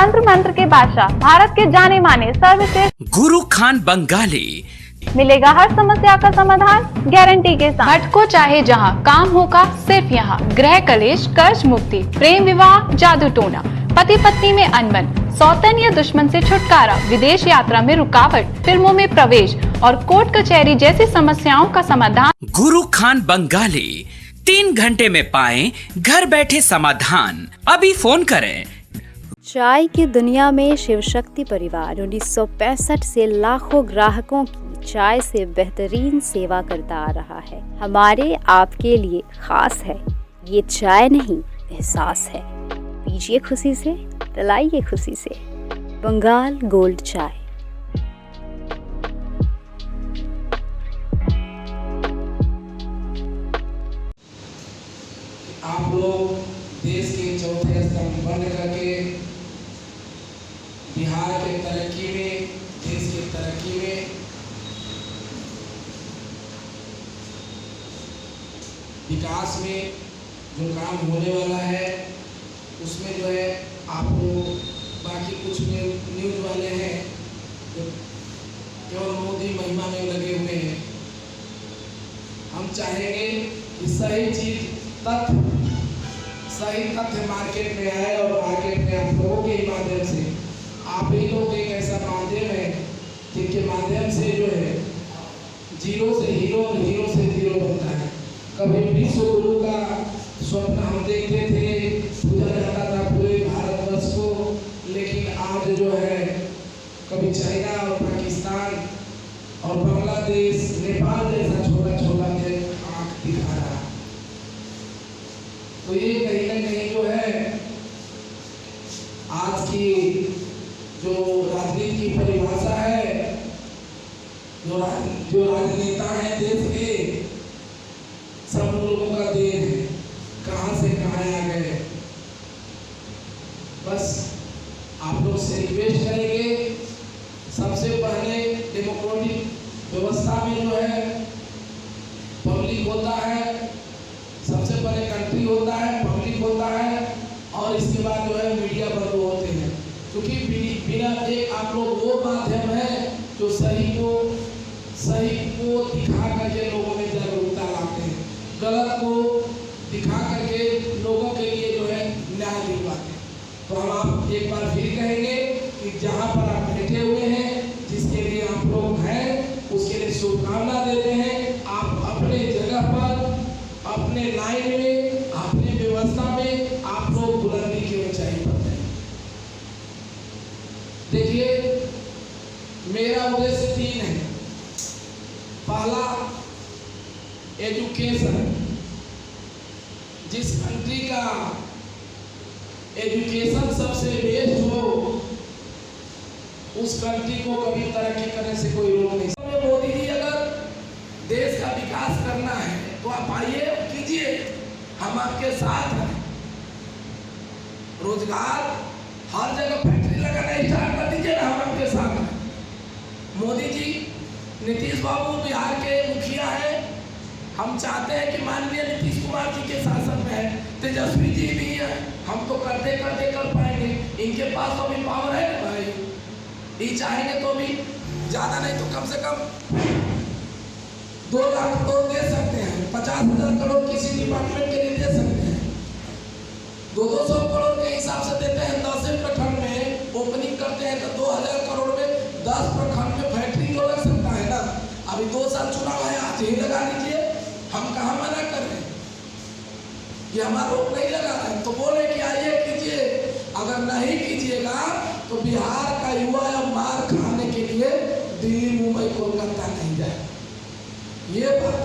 तंत्र मंत्र के बादशाह, भारत के जाने माने सर्वश्रेष्ठ गुरु खान बंगाली। मिलेगा हर समस्या का समाधान गारंटी के साथ। भटको चाहे जहां, काम होगा सिर्फ यहाँ। गृह कलेश, कर्ज मुक्ति, प्रेम विवाह, जादू टोना, पति पत्नी में अनबन, सौतन या दुश्मन से छुटकारा, विदेश यात्रा में रुकावट, फिल्मों में प्रवेश और कोर्ट कचहरी जैसी समस्याओं का समाधान। गुरु खान बंगाली 3 घंटे में पाएं घर बैठे समाधान। अभी फोन करें। चाय की दुनिया में शिव शक्ति परिवार 1965 से लाखों ग्राहकों की चाय से बेहतरीन सेवा करता आ रहा है। हमारे आपके लिए खास है, ये चाय नहीं एहसास है। पीजिए खुशी से, पिलाइए खुशी से। बंगाल गोल्ड चाय। आप लोग देश के चौथे स्तंभ बन करके बिहार के तरक्की में, देश की तरक्की में विकास में जो काम होने वाला है उसमें जो है आप लोग बाकी कुछ न्यूज वाले हैं जो केवल मोदी महिमा में लगे हुए हैं। हम चाहेंगे कि सही तथ्य मार्केट में आए और मार्केट में आप लोगों के ही माध्यम से, आप ही लोग एक ऐसा माध्यम है जिनके माध्यम से जो है जीरो से हीरो और हीरो से जीरो बनता है। कभी विश्व गुरु का स्वप्न हम देखते थे, पूजा जाता था पूरे भारतवर्ष को, लेकिन आज जो है कभी चाइना और पाकिस्तान और बांग्लादेश, नेपाल जैसा छोटा छोटा देश आंख दिखा रहा। तो ये कहीं ना कहीं जो है आज की जो राजनीति की परिभाषा है, जो राजनेता है देश के, सब लोगों का देन है, कहां से कहां आ गए। बस आप लोग से रिक्वेस्ट करेंगे, सबसे पहले डेमोक्रेटिक व्यवस्था में जो है पब्लिक होता है, सबसे पहले कंट्री होता है, पब्लिक होता है, और इसके बाद जो है मीडिया बंद होते हैं। क्योंकि बिना एक आप लोग वो माध्यम है जो सही को दिखा करके लोगों में जागरूकता लाते हैं, गलत को दिखा करके लोगों के लिए जो है न्याय दिलवाते हैं। तो हम आप एक बार फिर कहेंगे कि जहाँ पर आप बैठे हुए हैं, जिसके लिए आप लोग हैं, उसके लिए शुभकामना देते हैं। आप अपने जगह पर, अपने लाइन में, अपने व्यवस्था में आप लोग बुलंदी की ऊंचाई पर हैं। देखिए, मेरा उद्देश्य 3 है। पहला, एजुकेशन। जिस कंट्री का एजुकेशन सबसे बेस्ट हो, उस कंट्री को कभी तरक्की करने से कोई रोक नहीं सकता। मोदी जी, अगर देश का विकास करना है तो आप आइए, कीजिए, हम आपके साथ हैं। रोजगार हर जगह फैक्ट्री लगाना स्टार्ट कर दीजिए ना, हम आपके साथ हैं। मोदी जी, नीतीश बाबू बिहार के मुखिया हैं, हम चाहते हैं कि माननीय नीतीश कुमार जी के शासन में है, तेजस्वी जी भी हैं, हम तो करते करते कर पाएंगे। इनके पास तो अभी पावर है ना भाई, ये चाहेंगे तो भी ज़्यादा नहीं तो कम से कम 2 लाख करोड़ दे सकते हैं, 50,000 करोड़ किसी डिपार्टमेंट के लिए दे सकते हैं, 200 करोड़ के हिसाब से देते हैं। 10 प्रखंड में ओपनिंग करते हैं तो 2000 करोड़ में 10 प्रखंड में फैक्ट्री तो लग सकता है ना। अभी 2 साल चुनाव है, आज ही लगा लीजिए, हम कहाँ मना कर रहे हैं, ये हमारा रोक नहीं लगा रहा है। तो बोले कि आइए कीजिए, अगर नहीं कीजिएगा तो बिहार का युवा या मार खाने के लिए दिल्ली, मुंबई, कोलकाता नहीं जाए। ये बात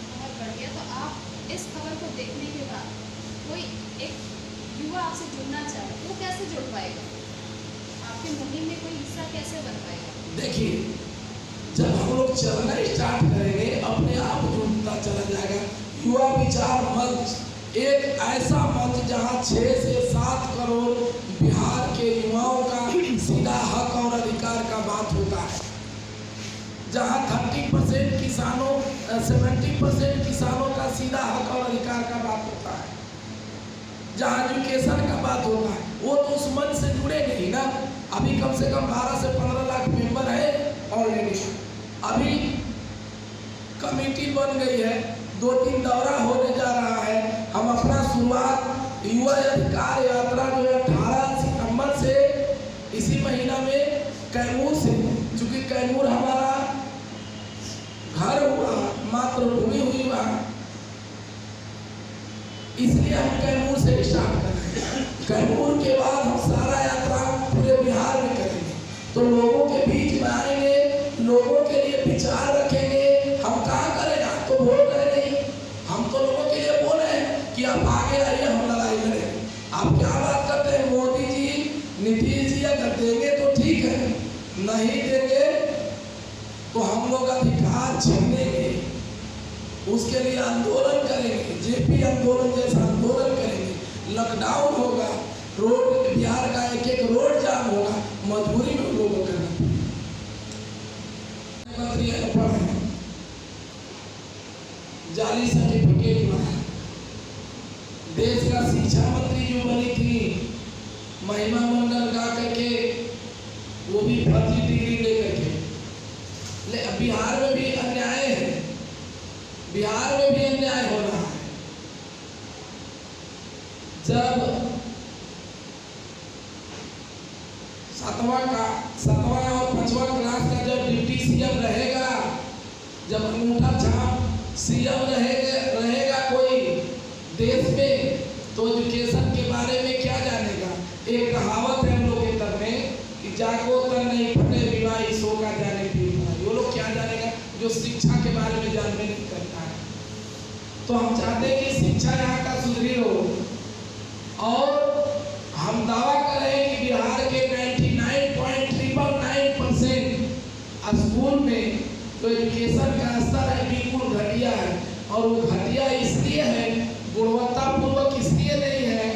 बहुत बढ़िया। तो आप इस खबर को देखने के बाद कोई एक युवा आपसे जुड़ना चाहे, वो कैसे जुड़ पाएगा? आपके मुहिम में कोई हिस्सा कैसे बन पाएगा? देखिए, जब हम लोग चलना स्टार्ट करेंगे, अपने आप जुड़ता चला जाएगा। युवा विचार मंच एक ऐसा मंच जहां 6 से 7 करोड़ बिहार के युवाओं का सीधा हक और अधिकार का बात होता है, जहां 30% किसानों 70% किसानों का सीधा हक और अधिकार का बात होता है, जहां एजुकेशन का बात होता है, वो तो उस मंच से जुड़े नहीं ना। अभी कम से कम 12 से 15 लाख मेंबर है ऑलरेडी। अभी कमेटी बन गई है, 2-3 दौरा होने जा रहा है। हम अपना शुरुआत युवा अधिकार यात्रा जो है 18 सितंबर से इसी महीना में कैमूर से, चूंकि कैमूर हमारा घर हुआ, मातृभूमि हुई वहाँ, इसलिए हम कैमूर से स्टार्ट कर रहे हैं। कैमूर के बाद हम सारा यात्रा पूरे बिहार में करेंगे। तो लोगों के बीच में आएंगे, लोगों के लिए विचार रखेंगे। हम कहाँ करें, आप तो बोल रहे नहीं, हम तो लोगों के लिए बोल रहे हैं कि आप आगे आइए, हम लड़ाई लड़ेंगे। आप क्या बात करते हैं, मोदी जी, नीतीश जी अगर देंगे तो ठीक है, नहीं देंगे तो हम लोग अधिकार छीनेंगे, उसके लिए आंदोलन करेंगे, जेपी आंदोलन जैसा आंदोलन करेंगे, लॉकडाउन होगा, रोड बिहार का एक रोड जाम होगा, मजबूरी में लोगों को करना। जाली सर्टिफिकेट बना, देश का शिक्षा मंत्री जो बनी थी महिमा मंडल गा करके, वो भी फर्जी डिग्री लेकर के। बिहार में भी अन्याय है, बिहार में भी अन्याय हो रहा है। जब 7वां और 5वां क्लास का जब डिप्टी सीएम रहेगा, जब अंगूठा छाप सीएम रहेगा कोई देश में, तो एजुकेशन के बारे में क्या जानेगा। एक कहावत है हम लोग के तब में कि जाको तर नहीं फटे विवाही सो का जाने की। वो लोग क्या जानेगा जो शिक्षा के बारे में जानने नहीं करता है। तो हम चाहते हैं कि शिक्षा यहाँ का सुदृढ़ हो, और हम दावा कर रहे हैं कि बिहार के 99.999% स्कूल में तो एजुकेशन का स्तर है बिल्कुल घटिया है। और वो घटिया इसलिए है, गुणवत्तापूर्वक इसलिए नहीं है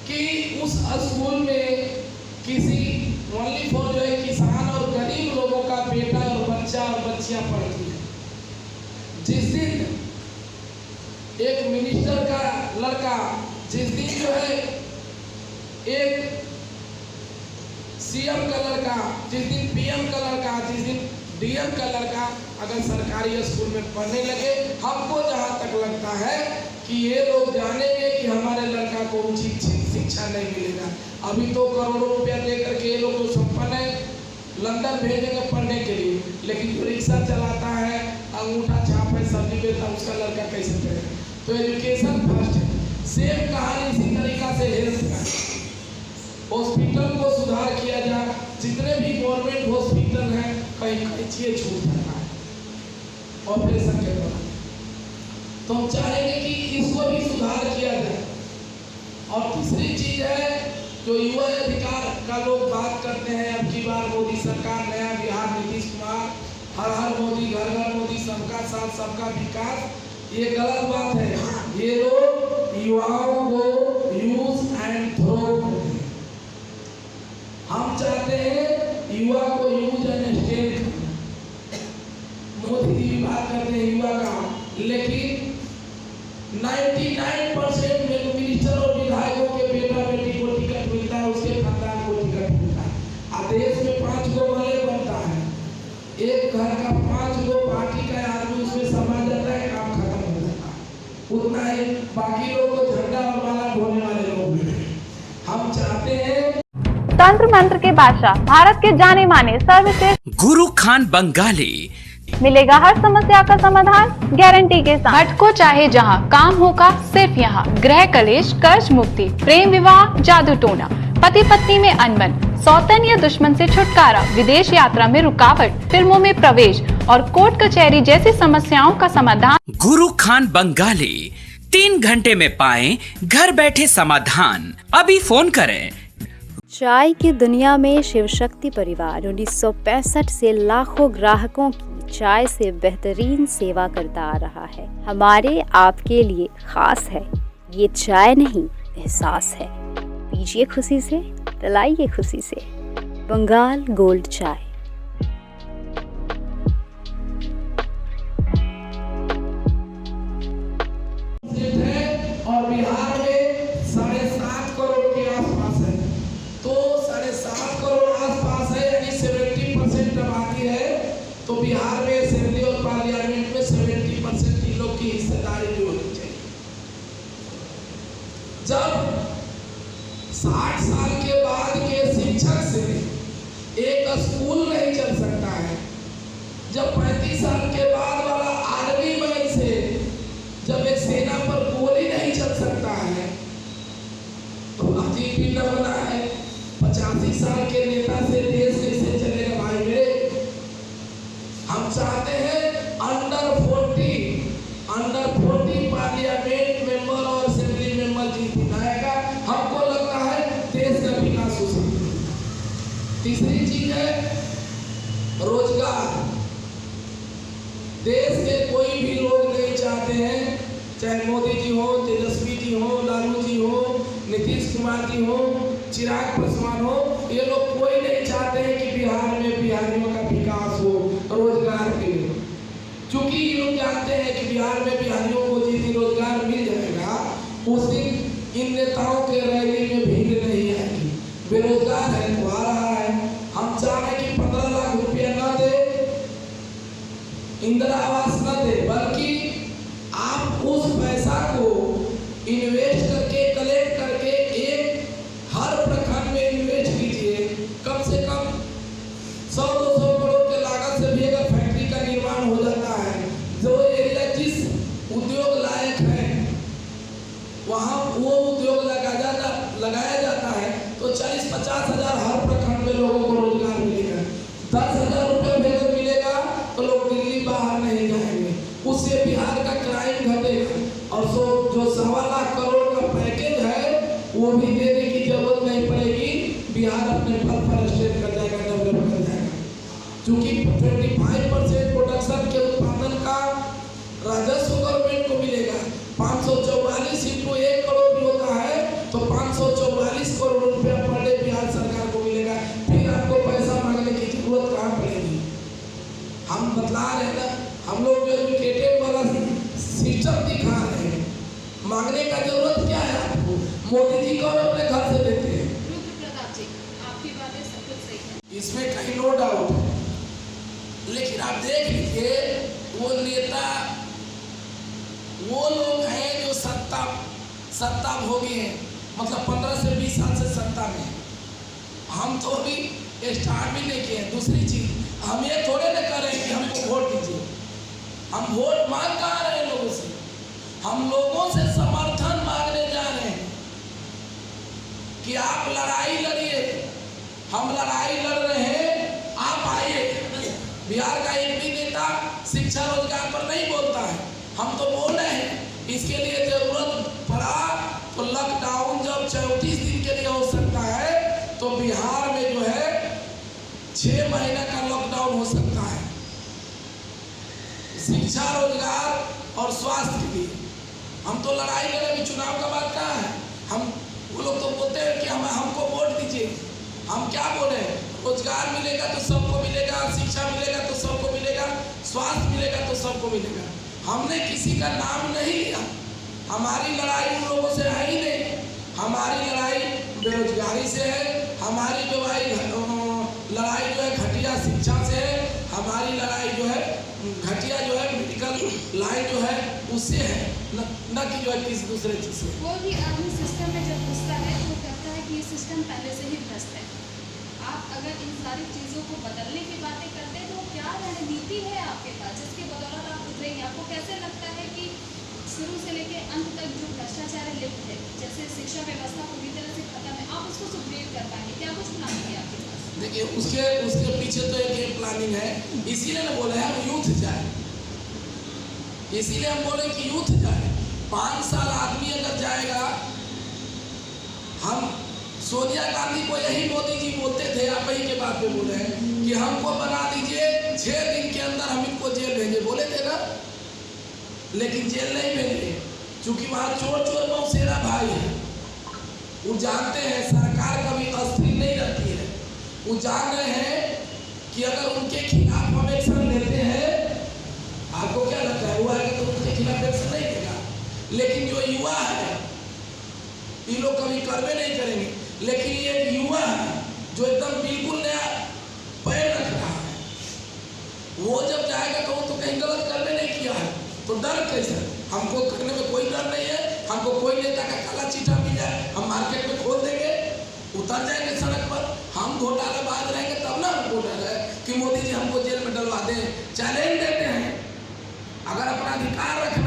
कि उस स्कूल में किसी ओनली फॉर जो है किसान और गरीब लोगों का बेटा और बच्चा और बच्चियां पढ़ती है। जिस दिन एक मिनिस्टर का लड़का, जिस दिन जो है एक सीएम का लड़का, जिस दिन पीएम का लड़का, जिस दिन डीएम का लड़का अगर सरकारी स्कूल में पढ़ने लगे, हमको जहाँ तक लगता है कि ये लोग जानेंगे कि हमारे लड़का को उचित शिक्षा नहीं मिलेगा। अभी तो करोड़ों रुपया दे करके ये लोग जो संपन्न है लंदन भेजेंगे पढ़ने के लिए, लेकिन जो रिक्शा चलाता है, अंगूठा छाप है, सब्जी बेचता है, उसका लड़का कैसे पढ़ेगा। तो एजुकेशन फर्स्ट है। सेम कहानी इसी तरीका से हेल्थ का, हॉस्पिटल को सुधार किया जाए। जितने भी गवर्नमेंट हॉस्पिटल हैं कहीं चीज छूट रहा है ऑपरेशन के दौरान, तो हम चाहेंगे कि इसको भी सुधार किया जाए। और तीसरी चीज है जो युवा अधिकार का लोग बात करते हैं, अब की बार मोदी सरकार, नया बिहार, नीतीश कुमार, हर हर मोदी, घर घर मोदी, सबका साथ सबका विकास, ये गलत बात है। ये लोग युवाओं को यूज एंड थ्रो करते हैं। हम चाहते हैं युवा को यूज एंड स्टेट करना। मोदी जी भी बात करते हैं युवा का, लेकिन 99% मिनिस्टर और विधायकों के बेटा बेटी को टिकट मिलता है, उसके खानदान को टिकट मिलता है। देश में 5 गो भले बनता है, एक घर का 5 गो पार्टी का आदमी उसमें समा जाता है, काम खत्म हो जाता है। उतना ही बाकी लोग तो झंडा और माला ढोने वाले लोग हैं। हम चाहते हैं तंत्र मंत्र के बादशाह, भारत के जाने माने सर्वश्रेष्ठ गुरु खान बंगाली, मिलेगा हर समस्या का समाधान गारंटी के साथ। भटको चाहे जहां, काम होगा सिर्फ यहाँ। गृह कलेश, कर्ज मुक्ति, प्रेम विवाह, जादू टोना, पति पत्नी में अनबन, सौतन या दुश्मन से छुटकारा, विदेश यात्रा में रुकावट, फिल्मों में प्रवेश और कोर्ट कचहरी जैसी समस्याओं का समाधान। गुरु खान बंगाली 3 घंटे में पाएं घर बैठे समाधान। अभी फोन करें। चाय की दुनिया में शिव शक्ति परिवार 1965 से लाखों ग्राहकों की चाय से बेहतरीन सेवा करता आ रहा है। हमारे आपके लिए खास है, ये चाय नहीं एहसास है। पीजिए खुशी से, पिलाइए खुशी से। बंगाल गोल्ड चाय। और बिहार में 7.5 जब 60 साल के बाद के शिक्षक से एक स्कूल नहीं चल सकता है, जब 35 साल के बाद वाला आर्मी मैन से जब एक सेना पर गोली नहीं चल सकता है, तो अजीब भी न बना है 85 साल के नेता से देश कैसे चलेगा भाई मेरे। हम चाहते हैं अंडर 40 पार्लियामेंट मेंबर और असेंबली मेंबर जीत दिलाएगा, हमको लगता है देश का विकास हो सकता है। तीसरी चीज है रोजगार। देश के कोई भी लोग नहीं चाहते हैं, चाहे मोदी जी हो, तेजस्वी जी हो, लालू जी हो, नीतीश कुमार जी हो, चिराग पासवान हो, ये लोग कोई नहीं चाहते हैं कि बिहार में बिहारियों का विकास हो रोजगार के लिए। क्योंकि ये लोग जानते हैं कि बिहार में बिहारियों को जिस दिन रोजगार मिल जाएगा उस दिन इन नेताओं के रैली में भीड़ नहीं आएगी। बेरोजगार है तो आ रहा है। हम चाह रहे हैं कि 15 लाख रुपया न दे, इंदिरा आवास न दे, बल्कि आप उस पैसा को इन्वेस्ट करके कलेक्ट करके एक हर प्रखंड में इन्वेस्ट कीजिए। कम से कम 100-200 करोड़ के लागत से भी अगर फैक्ट्री का निर्माण हो जाता है, जो एरिया जिस उद्योग लायक है वहाँ वो उद्योग लगाया जाता है तो 40-50 हजार हर प्रखंड में लोगों को रोजगार मिलेगा। 10,000 रुपये वेतन मिलेगा तो लोग दिल्ली बाहर नहीं जाएंगे, उससे बिहार का क्राइम घटेगा और जो 1.25 लाख करोड़ का पैकेज है वो भी देने की जरूरत नहीं पड़ेगी। बिहार अपने पल पर स्टेट कर जाएगा, डेवलप कर जाएगा। क्योंकि 25% प्रोडक्शन के उत्पादन का राजस्व गवर्नमेंट को मिलेगा। 544 इंटू 1 करोड़ भी होता है तो 544 करोड़ रुपया पर डे बिहार सरकार को मिलेगा। फिर आपको पैसा मांगने की जरूरत कहाँ पड़ेगी। हम बतला रहे हैं ना, हम लोग जो एजुकेटेड वाला सिस्टम दिखा रहे हैं, मांगने का जरूरत क्या है आपको। मोदी जी को अपने घर से देते हैं। प्रताप जी, आपकी बातें सब कुछ सही है, इसमें कहीं नो डाउट है, लेकिन आप देख लीजिए वो नेता वो लोग हैं जो सत्ता भोगी हैं, मतलब 15 से 20 साल से सत्ता में। हम तो अभी स्टार्ट भी नहीं किए। दूसरी चीज, हम ये थोड़े ना कर रहे हैं कि हमको वोट दीजिए। हम वोट मांग कहाँ रहे हैं लोगों से, हम लोगों से समर्थन मांगने जा रहे हैं कि आप लड़ाई लड़िए। हम लड़ाई लड़ रहे हैं, आप आइए। बिहार का एक भी नेता शिक्षा रोजगार पर नहीं बोलता है, हम तो बोल रहे हैं। इसके लिए जरूरत पड़ा तो लॉकडाउन जब 34 दिन के लिए हो सकता है तो बिहार में जो है 6 महीने का लॉकडाउन हो सकता है, शिक्षा रोजगार और स्वास्थ्य के लिए। हम तो लड़ाई लड़े, भी चुनाव का बात कहाँ है। हम वो लोग तो बोलते हैं कि हमको वोट दीजिए। हम क्या बोले, रोजगार मिलेगा तो सबको मिलेगा, शिक्षा मिलेगा तो सबको मिलेगा, स्वास्थ्य मिलेगा तो सबको मिलेगा। हमने किसी का नाम नहीं लिया। हमारी लड़ाई उन लोगों से है ही नहीं। हमारी लड़ाई बेरोजगारी से है, हमारी लड़ाई जो है घटिया शिक्षा से है, हमारी लड़ाई जो है घटिया जो है मेडिकल लाइन जो है उससे है, न कि जो है किसी दूसरे चीज से। कोई भी आदमी सिस्टम में जब घुसता है तो कहता है कि ये सिस्टम पहले से ही भ्रष्ट है। आप अगर इन सारी चीज़ों को बदलने की बातें करते हैं तो क्या रणनीति है आपके पास जिसके बदौलत आप उतरेंगे। आपको कैसे लगता है कि शुरू से लेकर अंत तक जो भ्रष्टाचार लिप्त है, जैसे शिक्षा व्यवस्था पूरी तरह से खत्म है, आप उसको सुप्रीम कर पाएंगे, क्या कुछ प्लानिंग है आपके पास? देखिए उसके पीछे तो एक प्लानिंग है। इसीलिए ना बोले हम यूथ जाए, इसीलिए हम बोले कि यूथ जाए। 5 साल आदमी अगर जाएगा, हम सोनिया गांधी को यही मोदी जी बोलते थे, आप वही के बात पे बोले हैं कि हमको बना दीजिए 6 दिन के अंदर हम इनको जेल भेजे, बोले थे ना। लेकिन जेल नहीं भेजे क्योंकि वहाँ चोर मौसेरा भाई है। वो जानते हैं सरकार कभी अस्थिर नहीं रहती है। वो जान रहे हैं कि अगर उनके खिलाफ हम एक्शन लेते हैं, आपको क्या लगता है वो आएगा तो उनके खिलाफ एक्शन नहीं लेगा। लेकिन जो युवा है ये लोग कभी करवे नहीं करेंगे। लेकिन ये एक युवा है जो एकदम बिल्कुल नया पैर रख रहा है, वो जब जाएगा तो कहीं गलत करवे नहीं किया है तो डर कैसे? हमको करने में कोई डर नहीं है। हमको कोई नेता का काला चिट्ठा मिल उतर जाएंगे सड़क पर। हम घोटालाबाज रहेंगे तब ना हम बोल रहे हैं कि मोदी जी हमको जेल में डलवा दें। चैलेंज देते हैं, अगर अपना अधिकार रखना